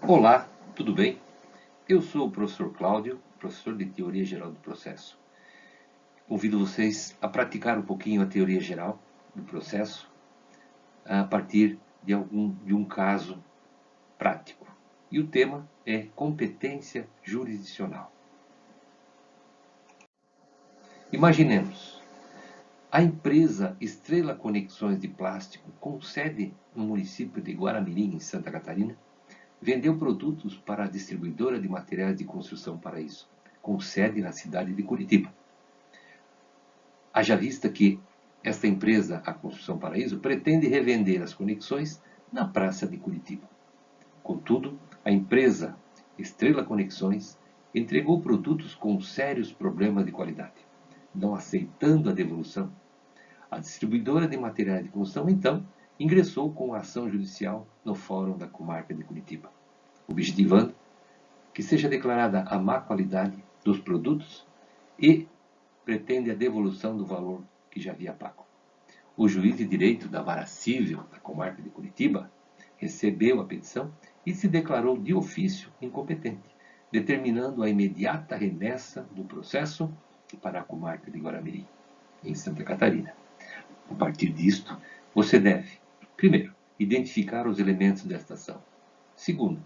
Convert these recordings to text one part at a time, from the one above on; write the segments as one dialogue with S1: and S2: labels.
S1: Olá, tudo bem? Eu sou o professor Cláudio, professor de Teoria Geral do Processo. Convido vocês a praticar um pouquinho a teoria geral do processo a partir de um caso prático. E o tema é competência jurisdicional. Imaginemos, a empresa Estrela Conexões de Plástico, com sede no município de Guaramirim, em Santa Catarina, vendeu produtos para a distribuidora de materiais de construção Paraíso, com sede na cidade de Curitiba. Haja vista que esta empresa, a Construção Paraíso, pretende revender as conexões na Praça de Curitiba. Contudo, a empresa Estrela Conexões entregou produtos com sérios problemas de qualidade, não aceitando a devolução. A distribuidora de materiais de construção, então, ingressou com a ação judicial no Fórum da Comarca de Curitiba, objetivando que seja declarada a má qualidade dos produtos e pretende a devolução do valor que já havia pago. O juiz de direito da Vara Civil da Comarca de Curitiba recebeu a petição e se declarou de ofício incompetente, determinando a imediata remessa do processo para a Comarca de Guaramirim, em Santa Catarina. A partir disto, você deve, primeiro, identificar os elementos desta ação. Segundo,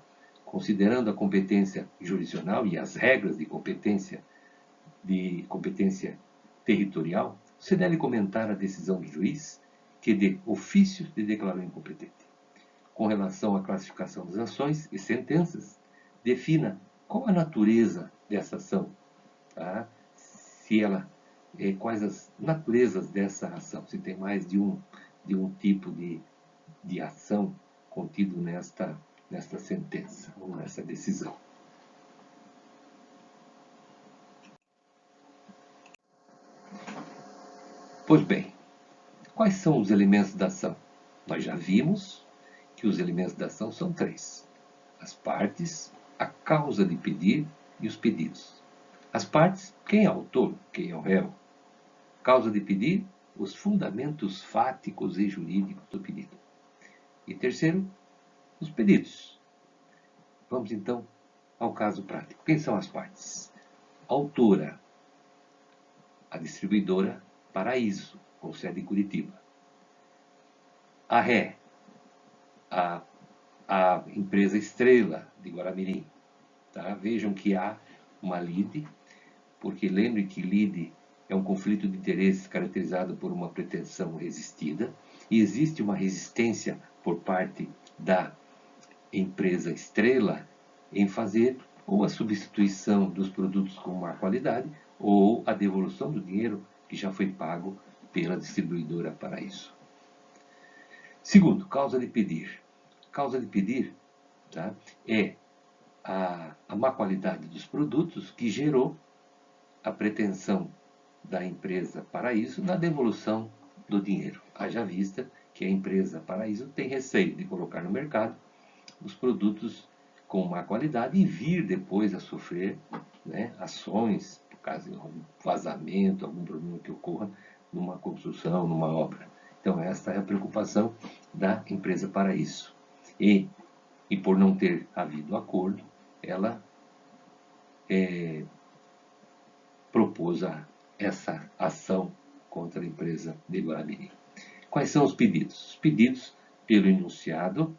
S1: considerando a competência jurisdicional e as regras de competência territorial, você deve comentar a decisão do juiz que de ofício se declarou incompetente. Com relação à classificação das ações e sentenças, defina qual a natureza dessa ação, tá? Se ela, quais as naturezas dessa ação, se tem mais de um tipo de ação contido nesta sentença ou nessa decisão. Pois bem, quais são os elementos da ação? Nós já vimos que os elementos da ação são três: as partes, a causa de pedir e os pedidos. As partes, quem é o autor, quem é o réu. Causa de pedir, os fundamentos fáticos e jurídicos do pedido. E terceiro, os pedidos. Vamos então ao caso prático. Quem são as partes? A autora, a distribuidora Paraíso, com sede em Curitiba. A ré, a empresa Estrela de Guaramirim. Tá? Vejam que há uma lide, porque lembre que lide é um conflito de interesses caracterizado por uma pretensão resistida, e existe uma resistência por parte da empresa Estrela em fazer ou a substituição dos produtos com má qualidade ou a devolução do dinheiro que já foi pago pela distribuidora Paraíso. Segundo, causa de pedir. Causa de pedir, tá, é a má qualidade dos produtos que gerou a pretensão da empresa Paraíso na devolução do dinheiro. Haja vista que a empresa Paraíso tem receio de colocar no mercado os produtos com má qualidade e vir depois a sofrer, né, ações, por causa de algum vazamento, algum problema que ocorra numa construção, numa obra. Então, esta é a preocupação da empresa Paraíso. E por não ter havido acordo, ela propôs essa ação contra a empresa de Guaramirim. Quais são os pedidos? Os pedidos pelo enunciado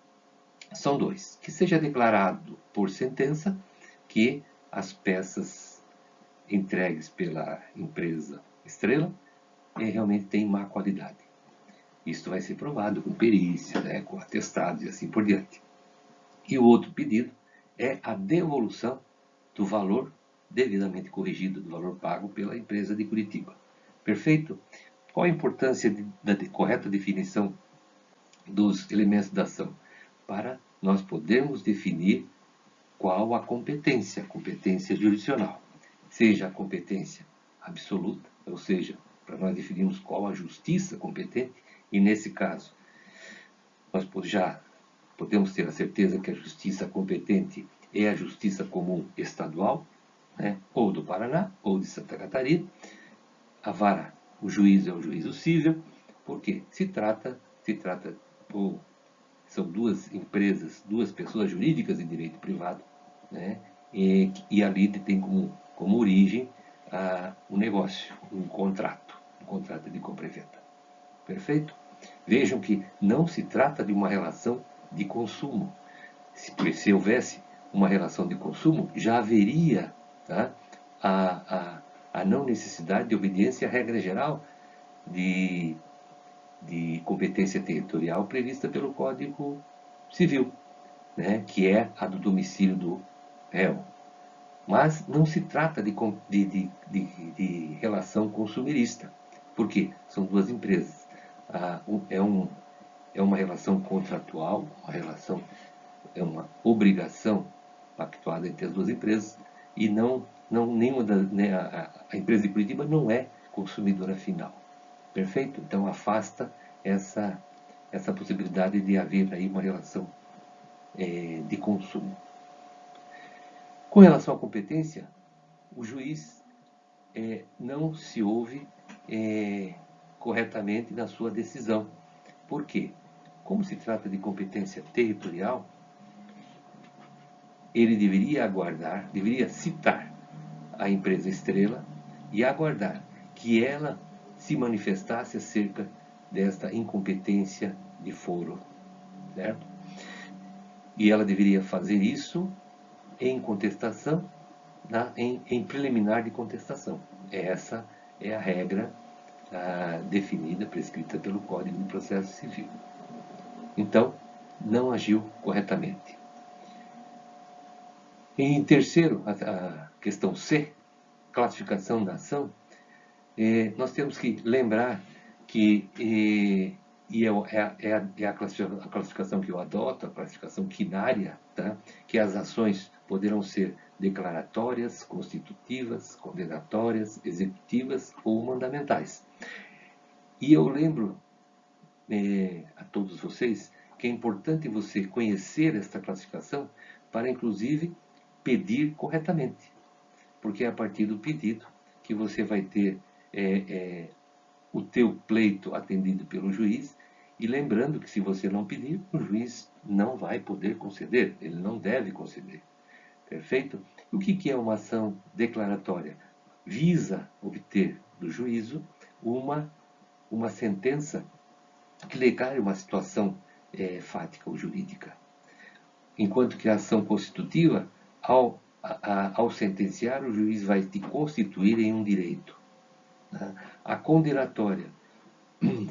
S1: são dois: que seja declarado por sentença que as peças entregues pela empresa Estrela realmente têm má qualidade. Isto vai ser provado com perícia, né, com atestados e assim por diante. E o outro pedido é a devolução do valor devidamente corrigido, do valor pago pela empresa de Curitiba. Perfeito? Qual a importância da correta definição dos elementos da ação? Para nós podermos definir qual a competência jurisdicional. Seja a competência absoluta, ou seja, para nós definirmos qual a justiça competente, e nesse caso, nós já podemos ter a certeza que a justiça competente é a justiça comum estadual, né, ou do Paraná, ou de Santa Catarina. A vara, o juiz é o juízo civil, porque se trata ou são duas empresas, duas pessoas jurídicas em direito privado, né? E ali tem como origem um negócio, um contrato de compra e venda. Perfeito? Vejam que não se trata de uma relação de consumo. Se houvesse uma relação de consumo, já haveria, tá, a não necessidade de obediência à regra geral de competência territorial prevista pelo Código Civil, né, que é a do domicílio do réu. Mas não se trata de relação consumerista. Por quê? São duas empresas. É uma relação contratual, é uma obrigação pactuada entre as duas empresas, e nenhuma a empresa de Curitiba não é consumidora final. Perfeito? Então afasta essa possibilidade de haver aí uma relação de consumo. Com relação à competência, o juiz não se ouve corretamente na sua decisão. Por quê? Como se trata de competência territorial, ele deveria citar a empresa estrela e aguardar que ela se manifestasse acerca desta incompetência de foro, certo? E ela deveria fazer isso em contestação, em preliminar de contestação. Essa é a regra definida, prescrita pelo Código de Processo Civil. Então, não agiu corretamente. Em terceiro, a questão C, classificação da ação, nós temos que lembrar que, é a classificação que eu adoto, a classificação quinária, tá? Que as ações poderão ser declaratórias, constitutivas, condenatórias, executivas ou mandamentais. E eu lembro a todos vocês que é importante você conhecer esta classificação para, inclusive, pedir corretamente. Porque é a partir do pedido que você vai ter o teu pleito atendido pelo juiz, e lembrando que se você não pedir, o juiz não vai poder conceder, ele não deve conceder. Perfeito? O que é uma ação declaratória? Visa obter do juízo uma sentença que declare uma situação fática ou jurídica. Enquanto que a ação constitutiva, ao sentenciar, o juiz vai te constituir em um direito. A condenatória,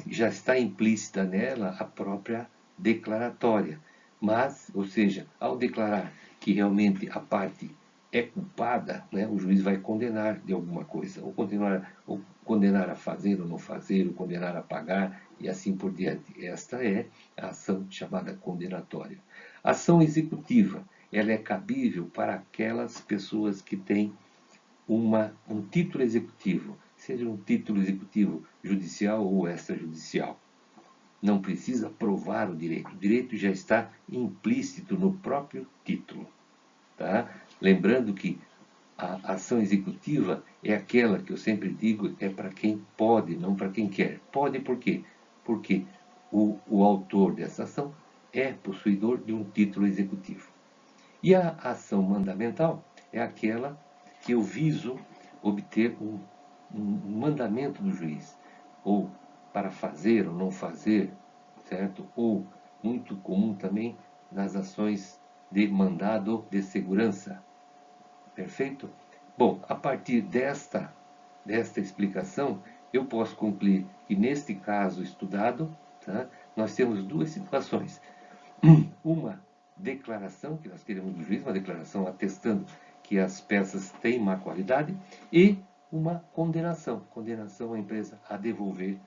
S1: já está implícita nela a própria declaratória. Mas, ou seja, ao declarar que realmente a parte é culpada, né, o juiz vai condenar de alguma coisa, ou condenar a fazer ou não fazer, ou condenar a pagar, e assim por diante. Esta é a ação chamada condenatória. A ação executiva, ela é cabível para aquelas pessoas que têm um título executivo, seja um título executivo judicial ou extrajudicial. Não precisa provar o direito já está implícito no próprio título. Tá? Lembrando que a ação executiva é aquela que eu sempre digo, é para quem pode, não para quem quer. Pode por quê? Porque o autor dessa ação é possuidor de um título executivo. E a ação mandamental é aquela que eu viso obter um mandamento do juiz, ou para fazer ou não fazer, certo? Ou, muito comum também, nas ações de mandado de segurança. Perfeito? Bom, a partir desta explicação, eu posso concluir que, neste caso estudado, tá, nós temos duas situações. Uma declaração que nós queremos do juiz, uma declaração atestando que as peças têm má qualidade, e uma condenação à empresa a devolver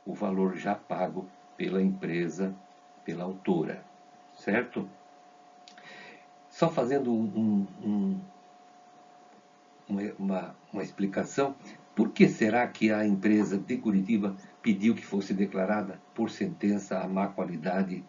S1: o valor já pago pela empresa, pela autora, certo? Só fazendo uma explicação, por que será que a empresa de Curitiba pediu que fosse declarada por sentença a má qualidade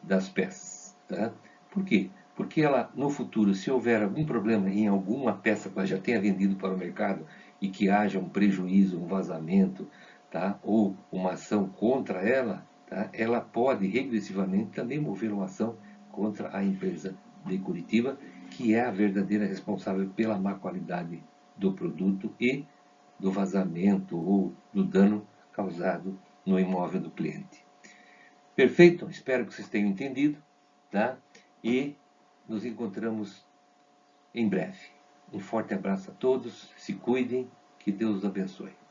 S1: das peças? Tá? Por quê? Porque ela, no futuro, se houver algum problema em alguma peça que ela já tenha vendido para o mercado e que haja um prejuízo, um vazamento, tá? Ou uma ação contra ela, tá, ela pode regressivamente também mover uma ação contra a empresa de Curitiba, que é a verdadeira responsável pela má qualidade do produto e do vazamento ou do dano causado no imóvel do cliente. Perfeito? Espero que vocês tenham entendido, tá? E nos encontramos em breve. Um forte abraço a todos, se cuidem, que Deus os abençoe.